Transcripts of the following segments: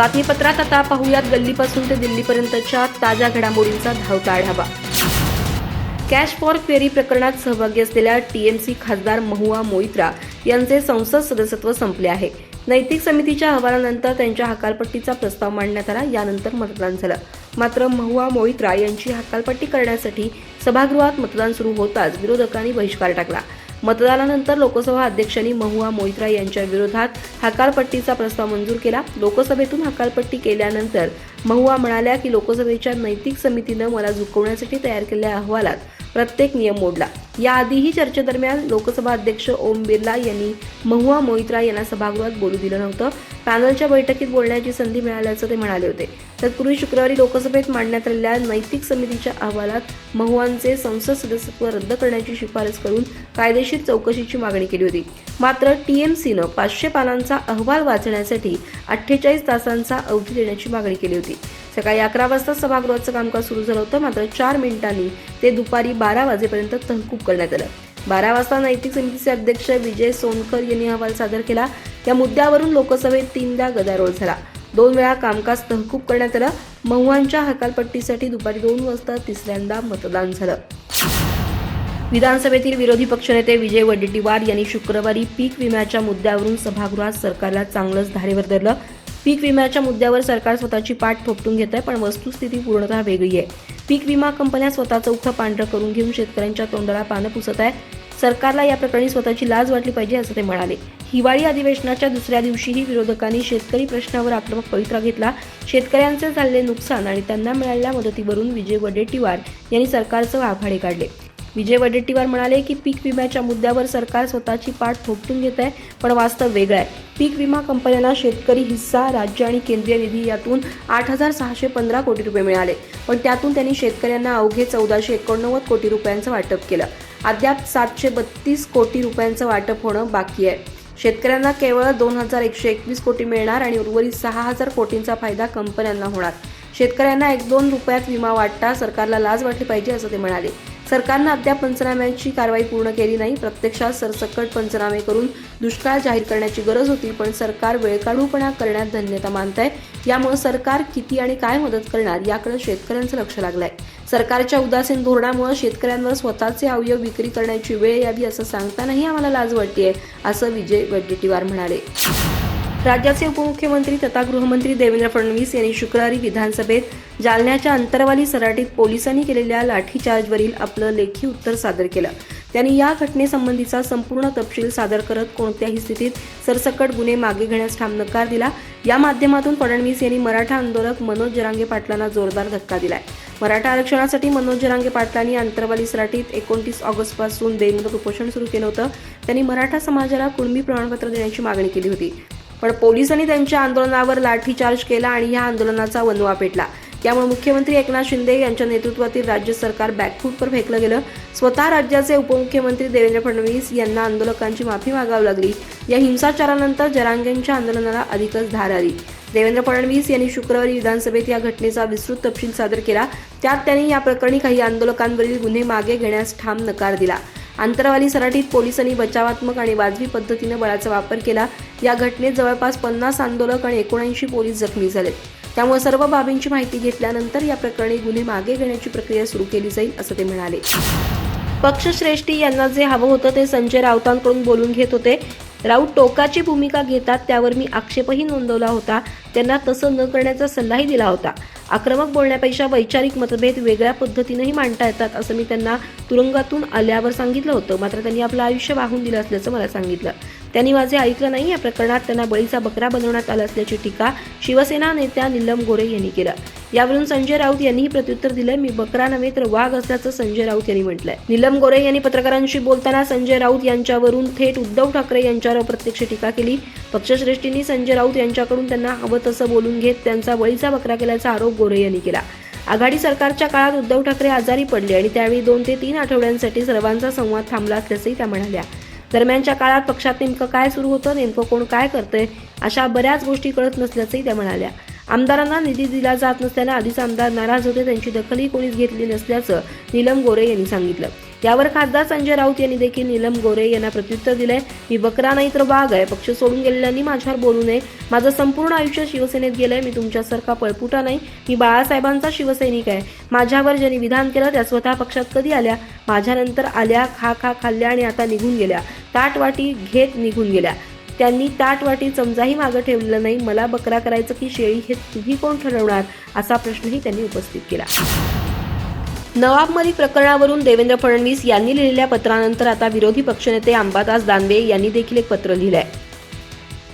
बातमीपत्रात आता पाहूयात गल्लीपासून ते दिल्लीपर्यंतच्या ताज्या घडामोडींचा धावता आढावा। कॅश फॉर क्वेरी प्रकरणात सहभागी असलेल्या टीएमसी खासदार महुआ मोइत्रा यांचे संसद सदस्यत्व संपले आहे। नैतिक समितीच्या अहवालानंतर त्यांच्या हकालपट्टीचा प्रस्ताव मांडण्यात आला। यानंतर मतदान झालं। मात्र महुआ मोइत्रा यांची हकालपट्टी करण्यासाठी सभागृहात मतदान सुरू होताच विरोधकांनी बहिष्कार टाकला। मतदानानंतर लोकसभा अध्यक्षांनी महुआ मोइत्रा यांच्या विरोधात हकालपट्टीचा प्रस्ताव मंजूर केला। लोकसभेतून हकालपट्टी केल्यानंतर महुआ म्हणाल्या की लोकसभेच्या नैतिक समितीनं मला झुकवण्यासाठी तयार केलेल्या अहवालात प्रत्येक नियम मोडला। याआधीही चर्चेदरम्यान लोकसभा अध्यक्ष ओम बिर्ला यांनी महुआ मोइत्रा यांना सभागृहात बोलू दिलं नव्हतं। पॅनलच्या बैठकीत बोलण्याची संधी मिळाल्याचं ते म्हणाले होते। तत्पूर्वी शुक्रवारी लोकसभेत मांडण्यात आलेल्या नैतिक समितीच्या अहवालात महुआंचे संसद सदस्यत्व रद्द करण्याची शिफारस करून कायदेशीर चौकशीची मागणी केली होती। मात्र टीएमसीनं 500 पानांचा अहवाल वाचण्यासाठी 48 तासांचा अवधी देण्याची मागणी केली होती। सकाळी 11 वाजता सभागृहाचं कामकाज सुरू झालं होतं। मात्र 4 मिनिटांनी ते दुपारी 12 वाजेपर्यंत तहकूब करण्यात आलं। 12 वाजता नैतिक समितीचे अध्यक्ष विजय सोनकर यांनी अहवाल सादर केला। या मुद्द्यावरून लोकसभेत 3दा गदारोळ झाला। 2 वेळा कामकाज तहकूब करण्यात आलं। महुआंच्या हकालपट्टीसाठी दुपारी 2 वाजता तिसऱ्यांदा मतदान झालं। विधानसभेतील विरोधी पक्षनेते विजय वडेट्टीवार यांनी शुक्रवारी पीक विम्याच्या मुद्द्यावरून सभागृहात सरकारला चांगलंच धारेवर धरलं। पीक विम्याच्या मुद्द्यावर सरकार स्वतःची पाठ थोपटून घेत आहे, पण वस्तुस्थिती पूर्णतः वेगळी आहे। पीक विमा कंपन्या स्वतःचं उखं पांढरं करून घेऊन शेतकऱ्यांच्या तोंडाला पानं पुसत आहे। सरकारला या प्रकरणी स्वतःची लाज वाटली पाहिजे असं ते म्हणाले। हिवाळी अधिवेशनाच्या दुसऱ्या दिवशीही विरोधकांनी शेतकरी प्रश्नावर आक्रमक पवित्रा घेतला। शेतकऱ्यांचे झालेले नुकसान आणि त्यांना मिळालेल्या मदतीवरून विजय वडेट्टीवार यांनी सरकारचं आभाडे काढले। विजय वडेट्टीवार म्हणाले की पीक विम्याच्या मुद्द्यावर सरकार स्वतःची पाठ थोपटून घेत आहे, पण वास्तव वेगळं आहे। पीक विमा कंपन्यांना शेतकरी हिस्सा, राज्य आणि केंद्रीय निधी यातून 8,615 कोटी रुपये मिळाले, पण त्यातून त्यांनी शेतकऱ्यांना अवघे 1489 कोटी रुपयांचं वाटप केलं। अद्याप 732 कोटी रुपयांचं वाटप होणं बाकी आहे। शेतकऱ्यांना केवळ 2,121 कोटी मिळणार आणि उर्वरित 6,000 कोटींचा फायदा कंपन्यांना होणार। शेतकऱ्यांना 1-2 रुपयात विमा वाटता सरकारला लाज वाटली पाहिजे असं ते म्हणाले। सरकारनं अद्याप पंचनाम्याची कारवाई पूर्ण केली नाही। प्रत्यक्षात सरसकट पंचनामे करून दुष्काळ जाहीर करण्याची गरज होती, पण सरकार वेळकाढूपणा करण्यात धन्यता मानत आहे। यामुळे सरकार किती आणि काय मदत करणार याकडे शेतकऱ्यांचं लक्ष लागलंय। सरकारच्या उदासीन धोरणामुळे शेतकऱ्यांवर स्वतःचे अवयव विक्री करण्याची वेळ यावी असं सांगतानाही आम्हाला लाज वाटतेय असं विजय वडेट्टीवार म्हणाले। राज्याचे उपमुख्यमंत्री तथा गृहमंत्री देवेंद्र फडणवीस यांनी शुक्रवारी विधानसभेत जालन्याच्या अंतरवाली सराटीत पोलिसांनी केलेल्या लाठीचार्जवरील आपलं लेखी उत्तर सादर केलं। त्यांनी या घटनेसंबंधीचा संपूर्ण तपशील सादर करत कोणत्याही स्थितीत सरसकट गुन्हे मागे घेण्यास ठाम नकार दिला। या माध्यमातून फडणवीस यांनी मराठा आंदोलक मनोज जरांगे पाटलांना जोरदार धक्का दिलाय। मराठा आरक्षणासाठी मनोज जरांगे पाटलांनी अंतरवाली सराटीत 29 ऑगस्टपासून बेमुदत उपोषण सुरू केलं होतं। त्यांनी मराठा समाजाला कुणबी प्रमाणपत्र देण्याची मागणी केली होती, पण पोलिसांनी त्यांच्या आंदोलनावर लाठीचार्ज केला आणि या आंदोलनाचा वणवा पेटला। त्यामुळे मुख्यमंत्री एकनाथ शिंदे यांच्या नेतृत्वातील राज्य सरकार बॅकफूटवर फेकलं गेलं। स्वतः राज्याचे उपमुख्यमंत्री देवेंद्र फडणवीस यांना आंदोलकांची माफी मागावी लागली। या हिंसाचारानंतर जरांगेंच्या आंदोलनाला अधिकच धार आली। देवेंद्र फडणवीस यांनी शुक्रवारी विधानसभेत या घटनेचा विस्तृत तपशील सादर केला। त्यात त्यांनी या प्रकरणी काही आंदोलकांवरील गुन्हे मागे घेण्यास ठाम नकार दिला। अंतरवाली सराटीत पोलिसांनी बचावात्मक आणि वाजवी पद्धतीने बळाचा वापर केला। या घटनेत जवळपास 50 आंदोलक आणि 79 पोलीस जखमी झाले। त्यामुळे सर्व बाबींची माहिती घेतल्यानंतर या प्रकरणी गुन्हे मागे घेण्याची प्रक्रिया सुरू केली जाईल असं ते म्हणाले। पक्षश्रेष्ठी यांना जे हवं होतं ते संजय राऊतांकडून बोलून घेत होते। राऊत टोकाची भूमिका घेतात, त्यावर मी आक्षेपही नोंदवला होता। त्यांना तसं न करण्याचा सल्लाही दिला होता। आक्रमक बोलण्यापेक्षा वैचारिक मतभेद वेगळ्या पद्धतीनेही मांडता येतात असं मी त्यांना तुरुंगातून आल्यावर सांगितलं होतं। मात्र त्यांनी आपलं आयुष्य वाहून दिलं असल्याचं मला सांगितलं। त्यांनी माझे ऐकलं नाही। या प्रकरणात त्यांना बळीचा बकरा बनवण्यात आला असल्याची टीका शिवसेना नेत्या नीलम गोरे यांनी केलं। यावरून संजय राऊत यांनीही प्रत्युत्तर दिलंय। मी बकरा नव्हे तर वाघ असल्याचं संजय राऊत यांनी म्हटलंय। नीलम गोरे यांनी पत्रकारांशी बोलताना संजय राऊत यांच्यावरून थेट उद्धव ठाकरे यांच्यावर अप्रत्यक्ष टीका केली। पक्षश्रेष्ठींनी संजय राऊत यांच्याकडून त्यांना हवं तसं बोलून घेत त्यांचा बळीचा बकरा केल्याचा आरोप गोरे यांनी केला। आघाडी सरकारच्या काळात उद्धव ठाकरे आजारी पडले आणि त्यावेळी 2 ते 3 आठवड्यांसाठी सर्वांचा संवाद थांबला असल्याचंही त्या म्हणाल्या। दरम्यानच्या काळात पक्षात नेमकं काय सुरू होतं, नेमकं कोण काय करतंय अशा बऱ्याच गोष्टी कळत नसल्याचंही त्या म्हणाल्या। आमदारांना निधी दिला जात नसल्याने आधीच आमदार नाराज होते, त्यांची दखलही कोणीच घेतली नसल्याचं नीलम गोरे यांनी सांगितलं। यावर खासदार संजय राऊत यांनी देखील नीलम गोरे यांना प्रत्युत्तर दिलंय. मी बकरा नाही तर वाघ आहे. पक्ष सोडून गेलेल्यांनी माझ्यावर बोलू नये. माझं संपूर्ण आयुष्य शिवसेनेत गेलंय. मी तुमच्यासारखा पळपुटा नाही. मी बाळासाहेबांचा शिवसैनिक आहे. माझ्यावर ज्यांनी विधान केलं त्या स्वतः पक्षात कधी आल्या? माझ्यानंतर आल्या, खाल्ल्या आणि आता निघून गेल्या. ताटवाटी घेत निघून गेल्या. त्यांनी ताटवाटी चमचाही मागं ठेवलेला नाही. मला बकरा करायचं की शेळी हे तुम्ही कोण ठरवणार, असा प्रश्नही त्यांनी उपस्थित केला. नवाब मलिक प्रकरणावरून देवेंद्र फडणवीस यांनी लिहिलेल्या पत्रानंतर आता विरोधी पक्षनेते अंबादास दानवे यांनी देखील एक पत्र लिहिलंय.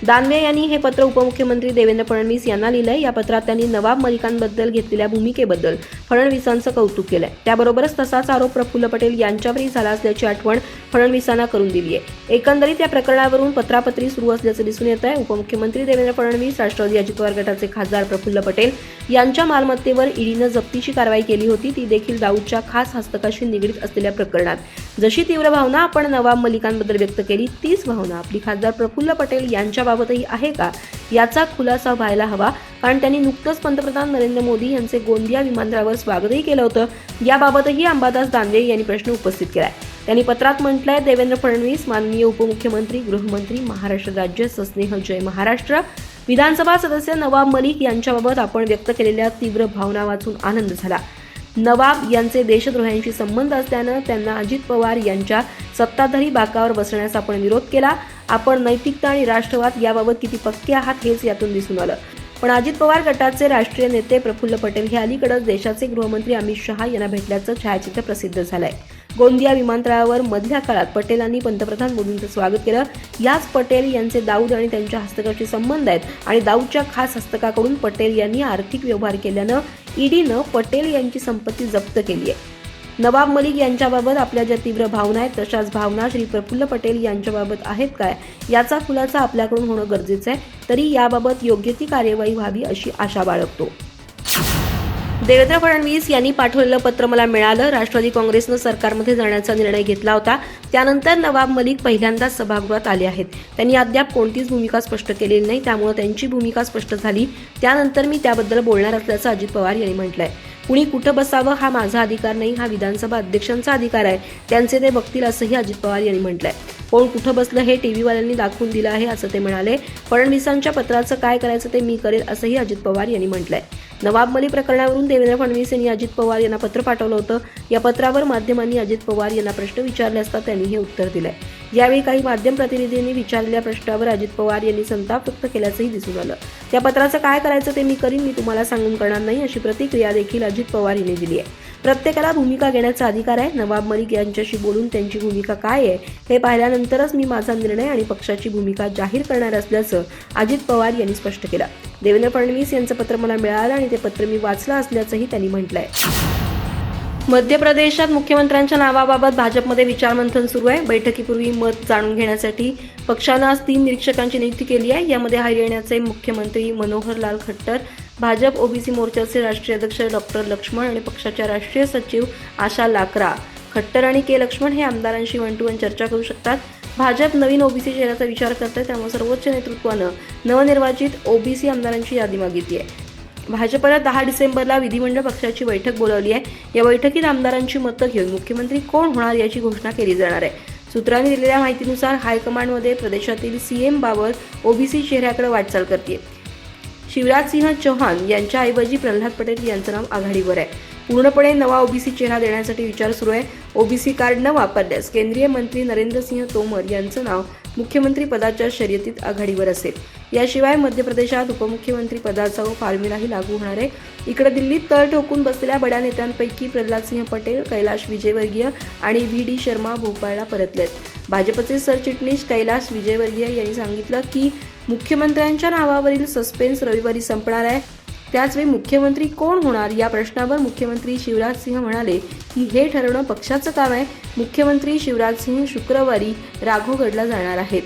दानवे यांनी हे पत्र उपमुख्यमंत्री देवेंद्र फडणवीस यांना लिहिलंय. या पत्रात त्यांनी नवाब मलिकांबद्दल घेतलेल्या भूमिकेबद्दल फडणवीसांचं कौतुक केलंय. त्याबरोबरच तसाच आरोप प्रफुल्ल पटेल यांच्यावरही झाला असल्याची आठवण फडणवीसांना करून दिली आहे. एकंदरीत या प्रकरणावरून पत्रापत्री सुरू असल्याचं दिसून येत आहे. उपमुख्यमंत्री देवेंद्र फडणवीस, राष्ट्रवादी अजित पवार गटाचे खासदार प्रफुल्ल पटेल यांच्या मालमत्तेवर ईडीनं जप्तीची कारवाई केली होती, ती देखील दाऊदच्या खास हस्तकाशी निगडीत असलेल्या प्रकरणात. जशी तीव्र भावना आपण नवाब मलिकांबद्दल व्यक्त केली, तीच भावना आपली खासदार प्रफुल्ल पटेल यांच्याबाबतही आहे का, याचा खुलासा व्हायला हवा. कारण त्यांनी नुकतंच पंतप्रधान नरेंद्र मोदी यांचे गोंदिया विमानतळावर स्वागतही केलं होतं. याबाबतही अंबादास दानवे यांनी प्रश्न उपस्थित केलाय. त्यांनी पत्रात म्हटलंय, देवेंद्र फडणवीस, माननीय उपमुख्यमंत्री, गृहमंत्री, महाराष्ट्र राज्य सस्नेह जय महाराष्ट्र, विधानसभा सदस्य नवाब मलिक यांच्याबाबत आपण व्यक्त केलेल्या तीव्र भावना वाचून आनंद झाला. नवाब यांचे देशद्रोह्यांशी संबंध असल्यानं त्यांना अजित पवार यांच्या सत्ताधारी बाकावर बसण्यास आपण विरोध केला. आपण नैतिकता आणि राष्ट्रवाद याबाबत किती पक्के आहात हेच यातून दिसून आलं. पण अजित पवार गटाचे राष्ट्रीय नेते प्रफुल्ल पटेल हे अलीकडेच देशाचे गृहमंत्री अमित शहा यांना भेटल्याचं छायाचित्र प्रसिद्ध झालंय. गोंदिया विमानतळावर मधल्या काळात पटेलांनी पंतप्रधान मोदींचं स्वागत केलं. याच पटेल यांचे दाऊद आणि त्यांच्या हस्तकाशी संबंध आहेत आणि दाऊदच्या खास हस्तकाकडून पटेल यांनी आर्थिक व्यवहार केल्यानं ईडीनं पटेल यांची संपत्ती जप्त केली आहे. नवाब मलिक यांच्याबाबत आपल्या ज्या तीव्र भावना आहेत, तशाच भावना श्री प्रफुल्ल पटेल यांच्याबाबत आहेत काय, याचा खुलासा आपल्याकडून होणं गरजेचं आहे. तरी याबाबत योग्य ती कार्यवाही व्हावी अशी आशा बाळगतो. देवेंद्र फडणवीस यांनी पाठवलेलं पत्र मला मिळालं. राष्ट्रवादी काँग्रेसनं सरकारमध्ये जाण्याचा निर्णय घेतला होता. त्यानंतर नवाब मलिक पहिल्यांदाच सभागृहात आले आहेत. त्यांनी अद्याप कोणतीच भूमिका स्पष्ट केलेली नाही. त्यामुळे त्यांची भूमिका स्पष्ट झाली त्यानंतर मी त्याबद्दल बोलणार असल्याचं अजित पवार यांनी म्हटलंय. कुणी कुठं बसावं हा माझा अधिकार नाही, हा विधानसभा अध्यक्षांचा अधिकार आहे. त्यांचे ते बघतील असंही अजित पवार यांनी म्हटलंय. कोण कुठं बसलं हे टीव्हीवाल्यांनी दाखवून दिलं आहे असं ते म्हणाले. फडणवीसांच्या पत्राचं काय करायचं ते मी करेल असंही अजित पवार यांनी म्हटलंय. नवाब मलिक प्रकरणावरून देवेंद्र फडणवीस यांनी अजित पवार यांना पत्र पाठवलं होतं. या पत्रावर माध्यमांनी अजित पवार यांना प्रश्न विचारले असता त्यांनी हे उत्तर दिलंय. यावेळी काही माध्यम प्रतिनिधींनी विचारलेल्या प्रश्नावर अजित पवार यांनी संताप व्यक्त केल्याचंही दिसून आलं. या पत्राचं काय करायचं ते मी करीन, मी तुम्हाला सांगून करणार नाही, अशी प्रतिक्रिया देखील अजित पवार यांनी दिली आहे. प्रत्येकाला भूमिका घेण्याचा अधिकार आहे. नवाब मलिक यांच्याशी बोलून त्यांची भूमिका काय आहे हे पाहिल्यानंतरच मी माझा निर्णय आणि पक्षाची भूमिका जाहीर करणार असल्याचं अजित पवार यांनी स्पष्ट केलं. देवेंद्र फडणवीस यांचं पत्र मला मिळालं आणि ते पत्र मी वाचलं असल्याचंही त्यांनी म्हटलंय. मध्य प्रदेशात मुख्यमंत्र्यांच्या नावाबाबत भाजपमध्ये विचारमंथन सुरू आहे. बैठकीपूर्वी मत जाणून घेण्यासाठी पक्षानं आज 3 निरीक्षकांची नियुक्ती केली आहे. यामध्ये हरियाणाचे मुख्यमंत्री मनोहर लाल खट्टर, भाजप ओबीसी मोर्चाचे राष्ट्रीय अध्यक्ष डॉक्टर लक्ष्मण आणि पक्षाच्या राष्ट्रीय सचिव आशा लाकरा. खट्टर आणि के लक्ष्मण हे आमदारांशी वन टू वन चर्चा करू शकतात. भाजप नवीन ओबीसी चेहऱ्याचा विचार करते, त्यामुळे सर्वोच्च नेतृत्वानं नवनिर्वाचित ओबीसी आमदारांची यादी मागितली आहे. भाजपनं 10 डिसेंबरला विधिमंडळ पक्षाची बैठक बोलावली आहे. या बैठकीत आमदारांची मतं घेऊन मुख्यमंत्री कोण होणार याची घोषणा केली जाणार आहे. सूत्रांनी दिलेल्या माहितीनुसार हायकमांडमध्ये प्रदेशातील सीएम बाबत ओबीसी चेहऱ्याकडे वाटचाल करते. शिवराजसिंह चौहान यांच्याऐवजी प्रल्हाद पटेल यांचं नाव आघाडीवर आहे. पूर्णपणे नवा ओबीसी चेहरा देण्यासाठी विचार सुरू आहे. ओबीसी कार्ड न वापरल्यास केंद्रीय मंत्री नरेंद्रसिंह तोमर यांचं नाव मुख्यमंत्री पदाच्या शर्यतीत आघाडीवर असेल. याशिवाय मध्य प्रदेशात उपमुख्यमंत्री पदाचा फॉर्म्युलाही लागू होणार आहे. इकडे दिल्लीत तळ ठोकून बसलेल्या बड्या नेत्यांपैकी प्रल्हादसिंह पटेल, कैलाश विजयवर्गीय आणि व्ही.डी. शर्मा भोपाळला परतलेत. भाजपचे सरचिटणीस कैलाश विजयवर्गीय यांनी सांगितलं की मुख्यमंत्र्यांच्या नावावरील सस्पेन्स रविवारी संपणार आहे. त्याचवेळी मुख्यमंत्री कोण होणार या प्रश्नावर मुख्यमंत्री शिवराज सिंह म्हणाले की हे ठरवणं पक्षाचं काम आहे. मुख्यमंत्री शिवराज सिंह शुक्रवारी राघोगडला जाणार आहेत.